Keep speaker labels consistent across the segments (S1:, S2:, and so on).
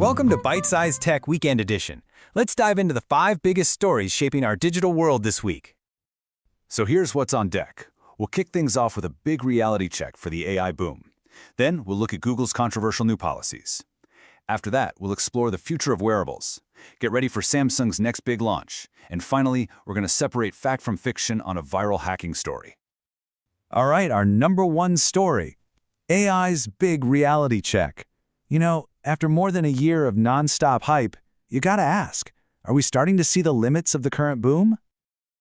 S1: Welcome to Byte-Sized Tech Weekend Edition. Let's dive into the 5 biggest stories shaping our digital world this week.
S2: So here's what's on deck. We'll kick things off with a big reality check for the AI boom. Then we'll look at Google's controversial new policies. After that, we'll explore the future of wearables. Get ready for Samsung's next big launch. And finally, we're going to separate fact from fiction on a viral hacking story.
S3: All right, our number 1 story. AI's big reality check. You know, after more than a year of non-stop hype, you gotta ask, are we starting to see the limits of the current boom?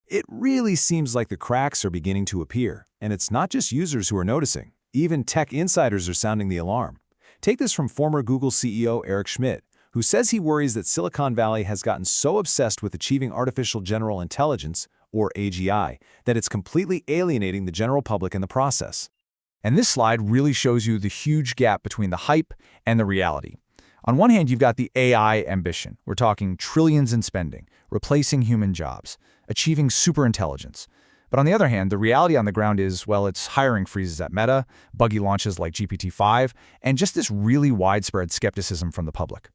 S4: It really seems like the cracks are beginning to appear, and it's not just users who are noticing. Even tech insiders are sounding the alarm. Take this from former Google CEO Eric Schmidt, who says he worries that Silicon Valley has gotten so obsessed with achieving artificial general intelligence, or AGI, that it's completely alienating the general public in the process. And this slide really shows you the huge gap between the hype and the reality. On one hand, you've got the AI ambition. We're talking trillions in spending, replacing human jobs, achieving superintelligence. But on the other hand, the reality on the ground is, well, it's hiring freezes at Meta, buggy launches like GPT-5, and just this really widespread skepticism from the public.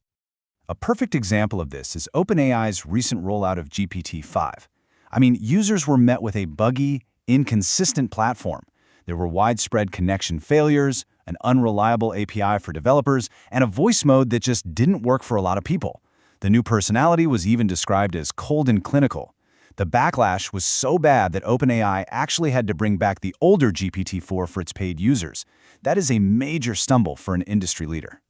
S2: A perfect example of this is OpenAI's recent rollout of GPT-5. I mean, users were met with a buggy, inconsistent platform. There were widespread connection failures, an unreliable API for developers, and a voice mode that just didn't work for a lot of people. The new personality was even described as cold and clinical. The backlash was so bad that OpenAI actually had to bring back the older GPT-4 for its paid users. That is a major stumble for an industry leader.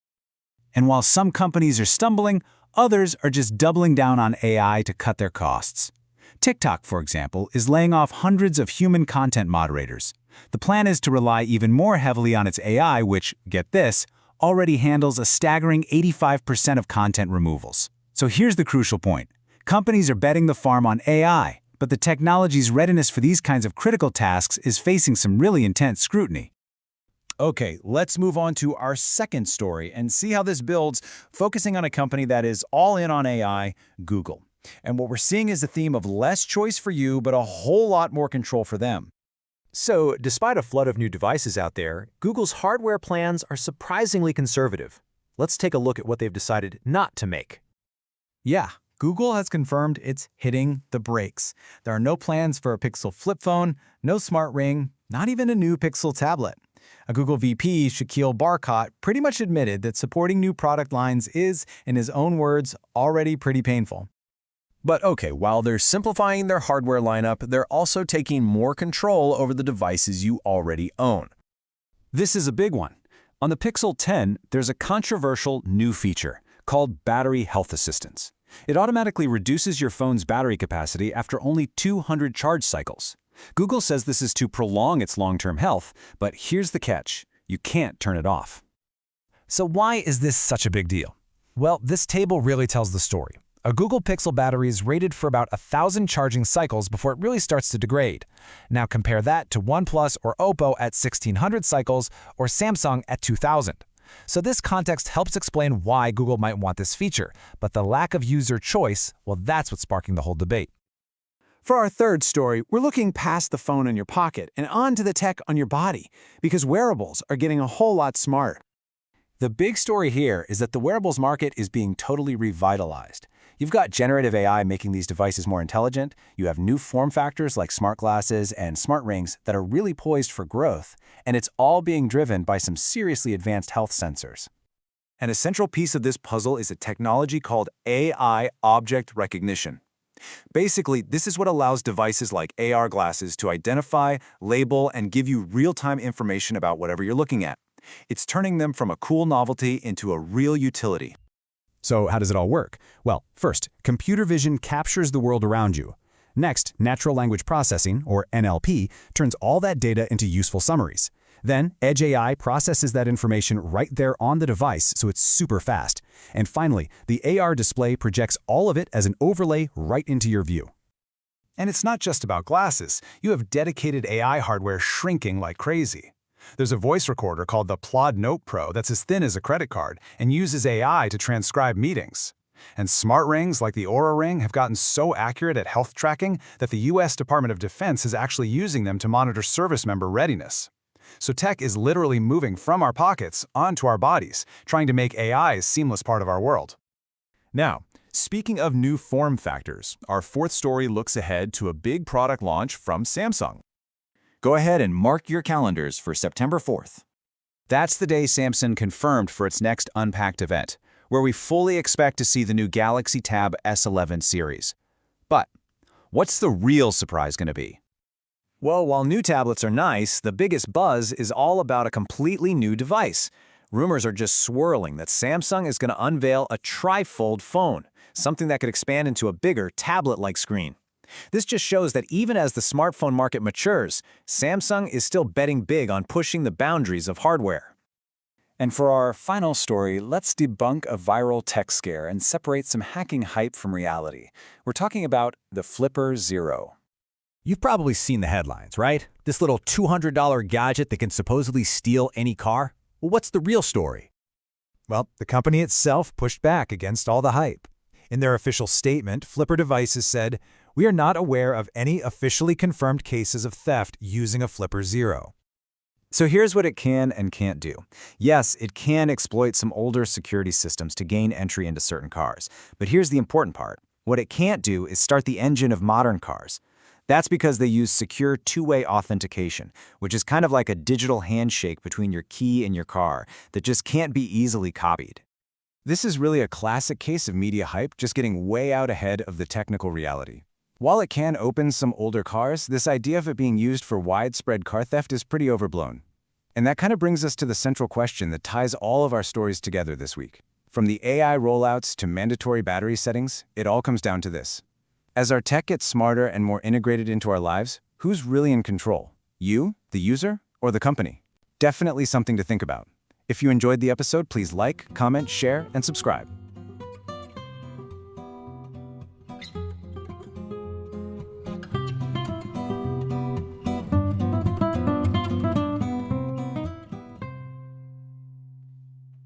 S1: And while some companies are stumbling, others are just doubling down on AI to cut their costs. TikTok, for example, is laying off hundreds of human content moderators. The plan is to rely even more heavily on its AI, which, get this, already handles a staggering 85% of content removals. So here's the crucial point. Companies are betting the farm on AI, but the technology's readiness for these kinds of critical tasks is facing some really intense scrutiny.
S4: Okay, let's move on to our second story and see how this builds, focusing on a company that is all in on AI, Google. And what we're seeing is the theme of less choice for you, but a whole lot more control for them. So, despite a flood of new devices out there, Google's hardware plans are surprisingly conservative. Let's take a look at what they've decided not to make. Yeah, Google has confirmed it's hitting the brakes. There are no plans for a Pixel flip phone, no smart ring, not even a new Pixel tablet. A Google VP, Shaquille Barkott, pretty much admitted that supporting new product lines is, in his own words, already pretty painful. But okay, while they're simplifying their hardware lineup, they're also taking more control over the devices you already own. This is a big one. On the Pixel 10, there's a controversial new feature called Battery Health Assistance. It automatically reduces your phone's battery capacity after only 200 charge cycles. Google says this is to prolong its long-term health, but here's the catch. You can't turn it off. So why is this such a big deal? Well, this table really tells the story. A Google Pixel battery is rated for about 1,000 charging cycles before it really starts to degrade. Now compare that to OnePlus or Oppo at 1,600 cycles or Samsung at 2,000. So this context helps explain why Google might want this feature, but the lack of user choice, well, that's what's sparking the whole debate. For our third story, we're looking past the phone in your pocket and onto the tech on your body, because wearables are getting a whole lot smarter. The big story here is that the wearables market is being totally revitalized. You've got generative AI making these devices more intelligent, you have new form factors like smart glasses and smart rings that are really poised for growth, and it's all being driven by some seriously advanced health sensors. And a central piece of this puzzle is a technology called AI object recognition. Basically, this is what allows devices like AR glasses to identify, label, and give you real-time information about whatever you're looking at. It's turning them from a cool novelty into a real utility. So how does it all work? Well, first, computer vision captures the world around you. Next, natural language processing, or NLP, turns all that data into useful summaries. Then, Edge AI processes that information right there on the device, so it's super fast. And finally, the AR display projects all of it as an overlay right into your view. And it's not just about glasses. You have dedicated AI hardware shrinking like crazy. There's a voice recorder called the Plod Note Pro that's as thin as a credit card and uses AI to transcribe meetings. And smart rings like the Oura Ring have gotten so accurate at health tracking that the U.S. Department of Defense is actually using them to monitor service member readiness.
S2: So tech is literally moving from our pockets onto our bodies, trying to make AI a seamless part of our world.
S4: Now, speaking of new form factors, our fourth story looks ahead to a big product launch from Samsung.
S5: Go ahead and mark your calendars for September 4th.
S1: That's the day Samsung confirmed for its next Unpacked event, where we fully expect to see the new Galaxy Tab S11 series. But what's the real surprise going to be?
S3: Well, while new tablets are nice, the biggest buzz is all about a completely new device. Rumors are just swirling that Samsung is going to unveil a tri-fold phone, something that could expand into a bigger tablet-like screen. This just shows that even as the smartphone market matures, Samsung is still betting big on pushing the boundaries of hardware. And for our final story, let's debunk a viral tech scare and separate some hacking hype from reality. We're talking about the Flipper Zero.
S6: You've probably seen the headlines, right? This little $200 gadget that can supposedly steal any car? Well, what's the real story?
S7: Well, the company itself pushed back against all the hype. In their official statement, Flipper Devices said, "We are not aware of any officially confirmed cases of theft using a Flipper Zero."
S1: So here's what it can and can't do. Yes, it can exploit some older security systems to gain entry into certain cars. But here's the important part. What it can't do is start the engine of modern cars. That's because they use secure two-way authentication, which is kind of like a digital handshake between your key and your car that just can't be easily copied. This is really a classic case of media hype just getting way out ahead of the technical reality. While it can open some older cars, this idea of it being used for widespread car theft is pretty overblown. And that kind of brings us to the central question that ties all of our stories together this week. From the AI rollouts to mandatory battery settings, it all comes down to this. As our tech gets smarter and more integrated into our lives, who's really in control? You, the user, or the company? Definitely something to think about. If you enjoyed the episode, please like, comment, share, and subscribe.